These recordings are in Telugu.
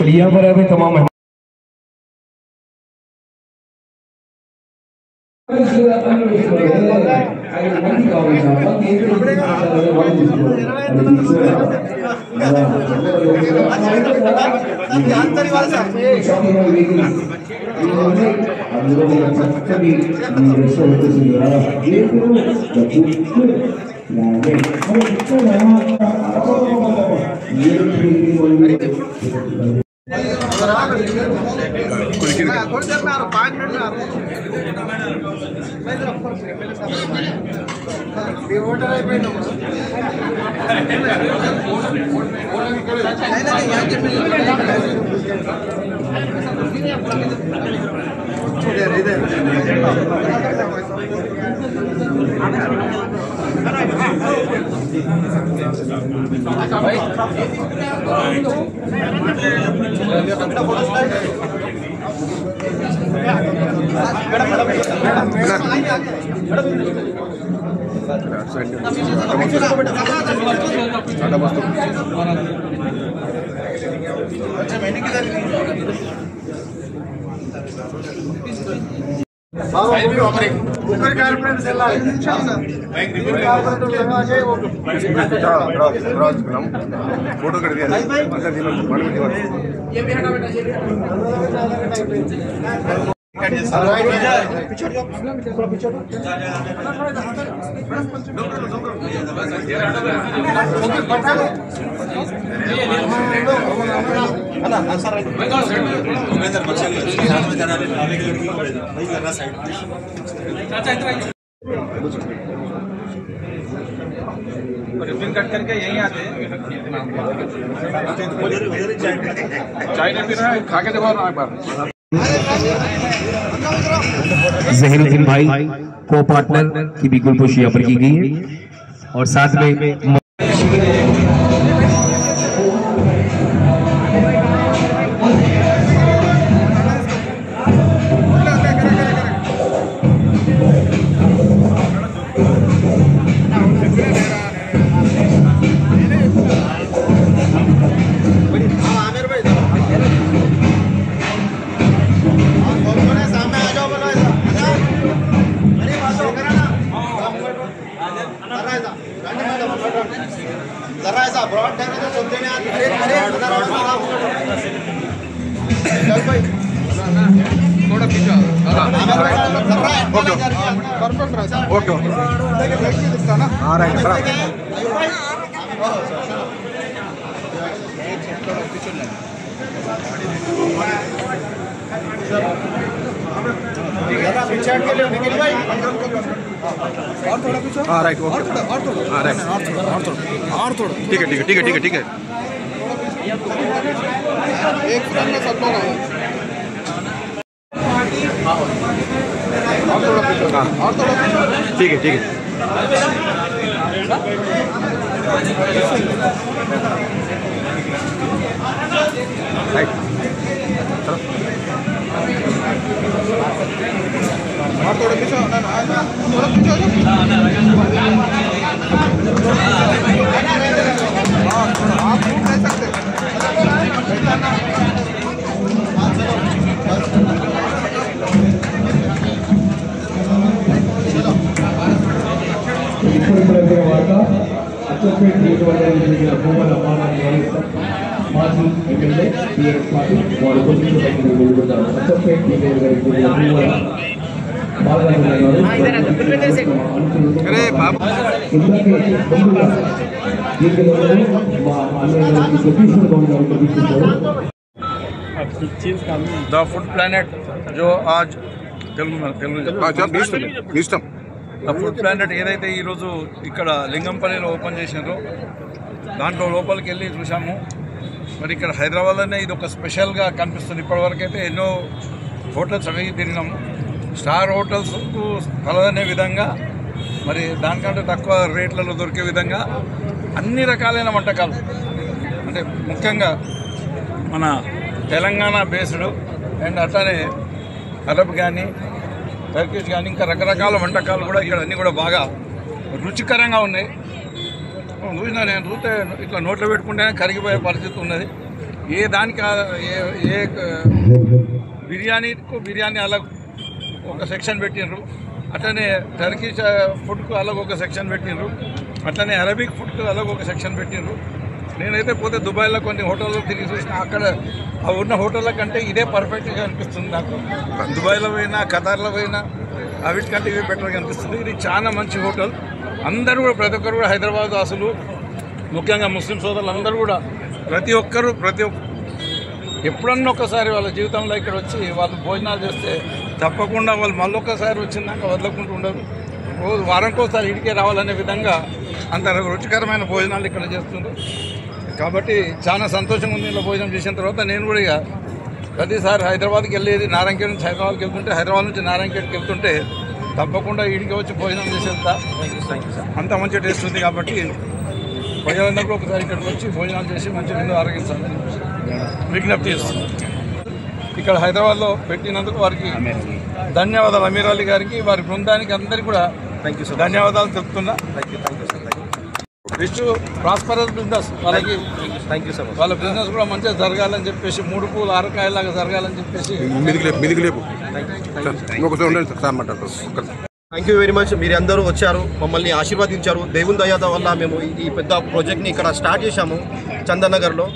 चलिए यहाँ पर अभी तमाम फोटो कर दिया रिबन कट करके यहीं आते हैं। चाय नहीं पी रहा है, खा के देखो ना एक बार। जहीरुद्दीन भाई को पार्टनर की भी गुलपोशी यहाँ पर की गई है और साथ में थोड़ा पीछे ओके ना और थोड़ा पीछे राइट और थोड़ा राइट और थोड़ा ठीक है ठीक है एक फ्रेम में सब लोग और थोड़ा पीछे ठीक है राइट और थोड़ा पीछे आप ले सकते మాజీ ఎమ్మెల్యే టీఆర్ఎస్ పార్టీ వారు द फूड प्लानेट जो आज द फूड प्लानेट ఏదైతే ఈరోజు ఇక్కడ లింగంపల్లిలో ఓపెన్ చేసినారో దాంట్లో లోపలికి వెళ్ళి చూసాము. మరి ఇక్కడ హైదరాబాద్లోనే ఇది ఒక స్పెషల్గా కనిపిస్తుంది. ఇప్పటివరకు అయితే ఎన్నో హోటల్స్ అవి తిరిగినాము. స్టార్ హోటల్స్కు కలదనే విధంగా మరి దానికంటే తక్కువ రేట్లలో దొరికే విధంగా అన్ని రకాలైన వంటకాలు, అంటే ముఖ్యంగా మన తెలంగాణ బేస్డ్ అండ్ అట్లానే అరబ్ కానీ టర్కిష్ కానీ ఇంకా రకరకాల వంటకాలు కూడా ఇక్కడ అన్నీ కూడా బాగా రుచికరంగా ఉన్నాయి. చూసినా నేను చూస్తే ఇట్లా నోట్లో పెట్టుకుంటేనే కరిగిపోయే పరిస్థితి ఉన్నది. ఏ దానికి ఏ బిర్యానీకు బిర్యానీ అలాగ ఒక సెక్షన్ పెట్టిండ్రు, అట్లనే టర్కీ ఫుడ్కు అలాగ ఒక సెక్షన్ పెట్టిండ్రు, అట్లనే అరబిక్ ఫుడ్కు అలాగ ఒక సెక్షన్ పెట్టిండ్రు. నేనైతే పోతే దుబాయ్లో కొన్ని హోటల్లో తిరిగి చూసిన, అక్కడ ఉన్న హోటళ్ళ కంటే ఇదే పర్ఫెక్ట్గా అనిపిస్తుంది నాకు. దుబాయ్లో పోయినా ఖతార్లో పోయినా అవిటికంటే ఇవే బెటర్గా అనిపిస్తుంది. ఇది చాలా మంచి హోటల్. అందరూ కూడా ప్రతి ఒక్కరు కూడా హైదరాబాద్ వాసులు, ముఖ్యంగా ముస్లిం సోదరులు అందరూ కూడా ప్రతి ఒక్కరు ఎప్పుడన్నా ఒకసారి వాళ్ళ జీవితంలో ఇక్కడ వచ్చి వాళ్ళు భోజనాలు చేస్తే తప్పకుండా వాళ్ళు మళ్ళొక్కసారి వచ్చిందాక వదలకుండా ఉండరు. రోజు వారానికోసారి ఇడికే రావాలనే విధంగా అంత రుచికరమైన భోజనాలు ఇక్కడ చేస్తున్నారు. కాబట్టి చాలా సంతోషంగా ఉంది. ఇలా భోజనం చేసిన తర్వాత నేను కూడా ఇక ప్రతిసారి హైదరాబాద్కి వెళ్ళేది, నారాయణఖేడ్ నుంచి హైదరాబాద్కి వెళ్తుంటే, హైదరాబాద్ నుంచి నారాయణఖేడ్కి వెళ్తుంటే తప్పకుండా ఇడికి వచ్చి భోజనం చేసి వెళ్తా. అంత మంచి టేస్ట్ ఉంది. కాబట్టి ప్రజలందరూ ఒకసారి ఇక్కడికి వచ్చి భోజనాలు చేసి మంచి విందు ఆరోగించాలని విజ్ఞప్తి చేస్తున్నాను. ఇక్కడ హైదరాబాద్లో పెట్టినందుకు వారికి ధన్యవాదాలు. అమీర్ అలీ గారికి, వారి బృందానికి అందరికీ కూడా ధన్యవాదాలు తెలుపుతున్నా. విచ్ ప్రాస్పరస్ బిజినెస్ వాళ్ళకి వాళ్ళ బిజినెస్ కూడా మంచిగా జరగాలని చెప్పేసి, 3 పూలు 6 కాయలాగా జరగాలని చెప్పేసి. Thank you very much. మీరు అందరూ వచ్చారు, మమ్మల్ని ఆశీర్వదించారు. దేవుని దయ వల్ల మేము ఈ పెద్ద ప్రాజెక్ట్ని ఇక్కడ స్టార్ట్ చేశాము చందనగర్లో.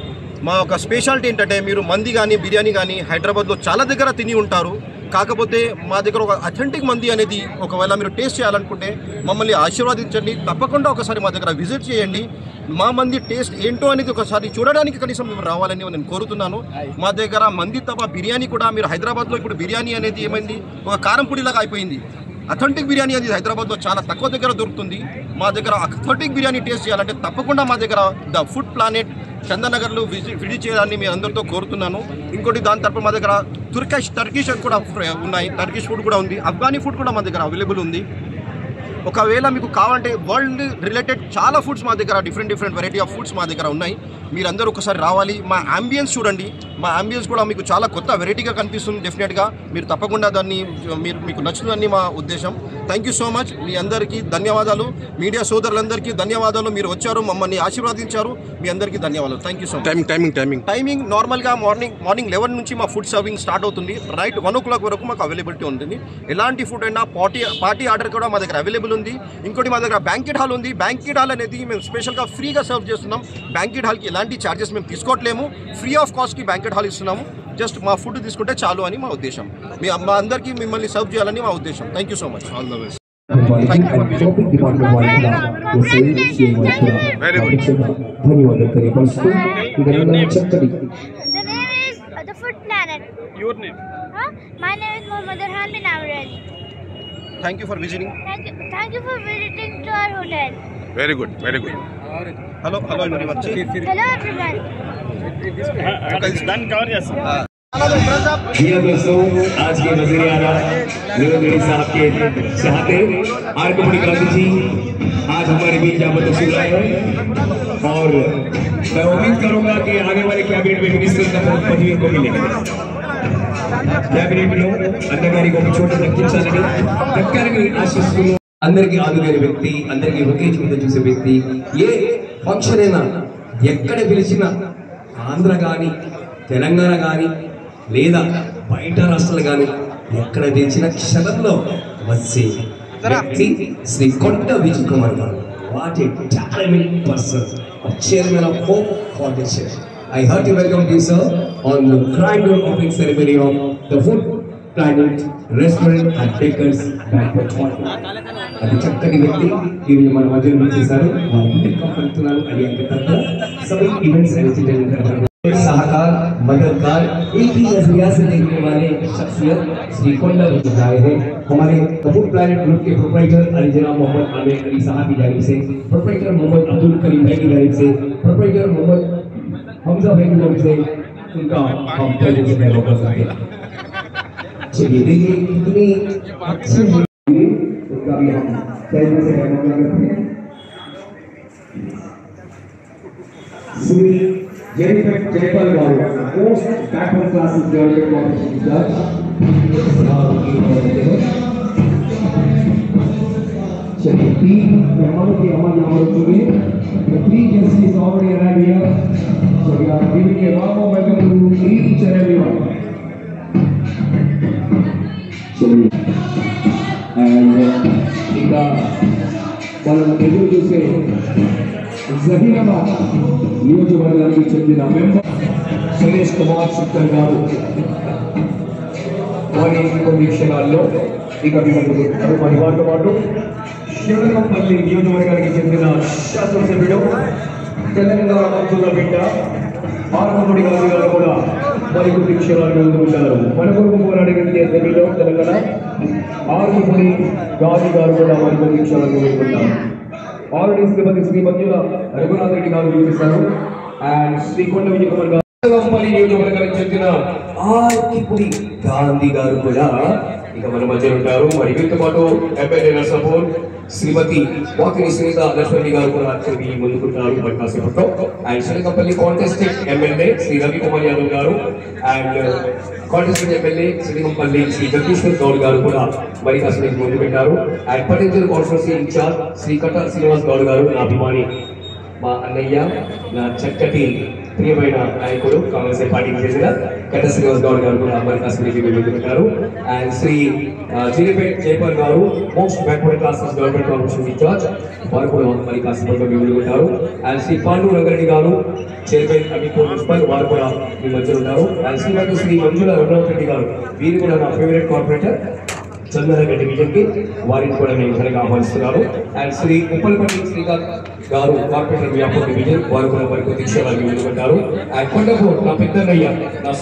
మా ఒక స్పెషాలిటీ ఏంటంటే, మీరు మంది కానీ బిర్యానీ కానీ హైదరాబాద్లో చాలా దగ్గర తిని ఉంటారు. కాకపోతే మా దగ్గర ఒక అథెంటిక్ మంది అనేది ఒకవేళ మీరు టేస్ట్ చేయాలనుకుంటే మమ్మల్ని ఆశీర్వదించండి. తప్పకుండా ఒకసారి మా దగ్గర విజిట్ చేయండి. మా మంది టేస్ట్ ఏంటో అనేది ఒకసారి చూడడానికి కనీసం మేము రావాలని నేను కోరుతున్నాను. మా దగ్గర మంది తప్ప బిర్యానీ కూడా, మీరు హైదరాబాద్లో ఇప్పుడు బిర్యానీ అనేది ఏమైంది, ఒక కారం పొడిలాగా అయిపోయింది. అథెంటిక్ బిర్యానీ అనేది హైదరాబాద్లో చాలా తక్కువ దగ్గర దొరుకుతుంది. మా దగ్గర అథెంటిక్ బిర్యానీ టేస్ట్ చేయాలంటే తప్పకుండా మా దగ్గర ద ఫుడ్ ప్లానెట్ చందనగర్లో విజిట్ చేయాలని మీ అందరితో కోరుతున్నాను. ఇంకోటి దాని తరపు మా దగ్గర టర్కిష్ కూడా ఉన్నాయి, టర్కిష్ ఫుడ్ కూడా ఉంది, ఆఫ్ఘనీ ఫుడ్ కూడా మా దగ్గర అవైలబుల్ ఉంది. ఒకవేళ మీకు కావాలంటే వరల్డ్ రిలేటెడ్ చాలా ఫుడ్స్ మా దగ్గర, డిఫరెంట్ వెరైటీ ఆఫ్ ఫుడ్స్ మా దగ్గర ఉన్నాయి. మీరందరూ ఒకసారి రావాలి. మా అంబియన్స్ చూడండి, మా అంబియన్స్ కూడా మీకు చాలా కొత్త వెరైటీగా కనిపిస్తుంది. డెఫినెట్గా మీరు తప్పకుండా దాన్ని మీకు నచ్చుతుందని మా ఉద్దేశం. Thank you so much. మీ అందరికీ ధన్యవాదాలు. మీడియా సోదరులందరికీ ధన్యవాదాలు. మీరు వచ్చారు, మమ్మల్ని ఆశీర్వదించారు. మీ అందరికీ ధన్యవాదాలు. Thank you so much. Timing నార్మల్గా మార్నింగ్ 11 నుంచి మా ఫుడ్ సర్వింగ్ స్టార్ట్ అవుతుంది. రైట్ 1 o'clock వరకు మాకు అవైలబిలిటీ ఉంటుంది. ఎలాంటి ఫుడ్ అయినా పార్టీ ఆర్డర్ కూడా మా దగ్గర అవైలబుల్ ఉంది. ఇంకోటి మా దగ్గర బ్యాంకెట్ హాల్ ఉంది. బ్యాంకెట్ హాల్ అనేది మేము స్పెషల్గా ఫ్రీగా సర్వ్ చేస్తున్నాం. బ్యాంకెట్ హాల్కి ఎలాంటి ఛార్జెస్ మేము తీసుకోవట్లేము. ఫ్రీ ఆఫ్ కాస్ట్కి బ్యాంకెట్ హాల్ ఇస్తున్నాము. జస్ట్ మా ఫుడ్ తీసుకుంటే చాలు అని మా ఉద్దేశం. మా అందరికీ మిమ్మల్ని సర్వ్ చేయాలని మా ఉద్దేశం. Thank you so much. All the best. My name is Mohammad Arhan bin Amir Ali. Thank you for visiting. Thank you for visiting to our hotel. Very good. Hello everyone. Hello everyone. जिया दोस्तों, आज के वज़ीर आला नूरुद्दीन साहब के चाहते आर्कपुरी गांधी जी आज हमारे बीच यहाँ पर तशरीफ लाए हैं और मैं उम्मीद करूंगा कि आने वाले कैबिनेट में मिनिस्टर का पदवी को मिलेगा. कैबिनेट में अन्नगारी को छोटे తగ్గించాలని దగ్గరగా ఆశిస్తున్నాను. అందరికీ ఆదుకునే వ్యక్తి, అందరికీ ఒకే చూపుతో చూసే వ్యక్తి. ఏ ఫంక్షన్ అయినా ఎక్కడ పిలిచినా, ఆంధ్ర కానీ తెలంగాణ కానీ లేదా బయట రాష్ట్రాలు కానీ ఎక్కడ పిలిచిన క్షణంలో వచ్చే వ్యక్తి శ్రీ కొండ విజయ్ కుమార్ గారు. What a talented person, chairman of hope foundation. I heartily welcome you, sir, on the grand opening ceremony of the Food Planet Restaurant and Bakers Banquet Hall. అది చక్కటి వ్యక్తి ఈరోజు మన మధ్యలో వచ్చేసారు. అది अंतर्गत सभी इवेंट्स सलाहकार मददगार एक ही नजरिया से देखने वाले शख्सियत श्री कोंडा विजय आए हैं. हमारे फूड प्लैनेट ग्रुप के प्रोप्राइटर अली जनाब मोहम्मद आमिर अली साहब की जानिब से, प्रोप्राइटर मोहम्मद अब्दुल करीम भाई की जानिब से, प्रोप्राइटर मोहम्मद हमजा भाई की जानिब से उनका हम पहले से मैं रोका सकते हैं. चलिए देखिए कितनी अच्छी उनका भी हम पहले से मैं रोका करते हैं. Shri Jaipal garu post backward classes development corporation जज चलिए 3 मेहमानों की अमल यहाँ रुकेंगे. The 3 guests is already arrived here, so we are giving a warm welcome. And ఇంకా మనం ఎదురు చూసే జహీరాబాద్ నియోజకవర్గానికి చెందిన మెంబర్ సురేష్ కుమార్ శుక్కర్ గారు వారి కొన్ని క్షణాల్లో ఇక మరి వారితో పాటు శివరంగంపల్లి నియోజకవర్గానికి చెందిన శాసనసభ్యుడు తెలంగాణ మంత్రుల బిడ్డ ఆర్మముడి గారు కూడా మరికొన్ని క్షణాలు ముందుకుంటారు. మన కొరకు పోరాడే వ్యక్తి సభ్యులు తెలంగాణ ఆర్మముడి గారు కూడా మరికొన్ని క్షణాలు ముందుకుంటారు. ఆల్రెడీ శ్రీ మంజుల రఘునాథ్ రెడ్డి గారు చూపిస్తారు. అండ్ శ్రీ కొండ విజయ కుమార్ గారు నియోజకవర్గానికి చెందిన ఆర్కిపుడి గాంధీ గారు కూడా ఇక మన మధ్య ఉంటారు. మరి వీరితో పాటు ఎమ్మెల్యే నర్సాపూర్ శ్రీమతి వాకిని సునీత లక్ష్మణి గారు కూడా ముందుకుంటారు మరి కాసేపట్లో. And Shanagapalli contested MLA Sri Ravikumar Yadav garu and contested MLA Srikampalli Sri Jagadishwar Goud garu కూడా మరి కాసేపు ముందు పెట్టారు. And Patel constituency in-charge Sri Katta Srinivas Goud గారు నా అభిమాని, మా అన్నయ్య, నా చక్కటి ప్రియమైన నాయకుడు కాంగ్రెస్ పార్టీకి చెందిన కట్ట శ్రీనివాస్ గౌడ్ గారు కూడా మరి కాసేపు ముందుకుంటారు. అండ్ శ్రీ జీరేపేట్ జైపాల్ గారు most backward classes government corporation in charge వారు కూడా మరి కాసేపు ముందుకుంటారు. అండ్ శ్రీ పాండు రంగారెడ్డి గారు చైర్మన్ అమీపూర్ మున్సిపల్ వారు కూడా మీ మధ్య ఉంటారు. అండ్ శ్రీ మంజుల రఘునాథ్ రెడ్డి గారు వీరు కూడా నా ఫేవరెట్ కార్పొరేటర్ చంద్రగడ్డ డివిజన్ కి వారిని కూడా నేను ఘనంగా ఆహ్వానిస్తున్నాను. అండ్ శ్రీ ఉప్పలపల్లి శ్రీకాంత్ గారు కార్పొరేటర్ వ్యాపార డివిజన్ వారు కూడా మరికొద్ది క్షణాలు ముందుకుంటారు. అండ్ కొండపూర్ నా పెద్దన్నయ్య నా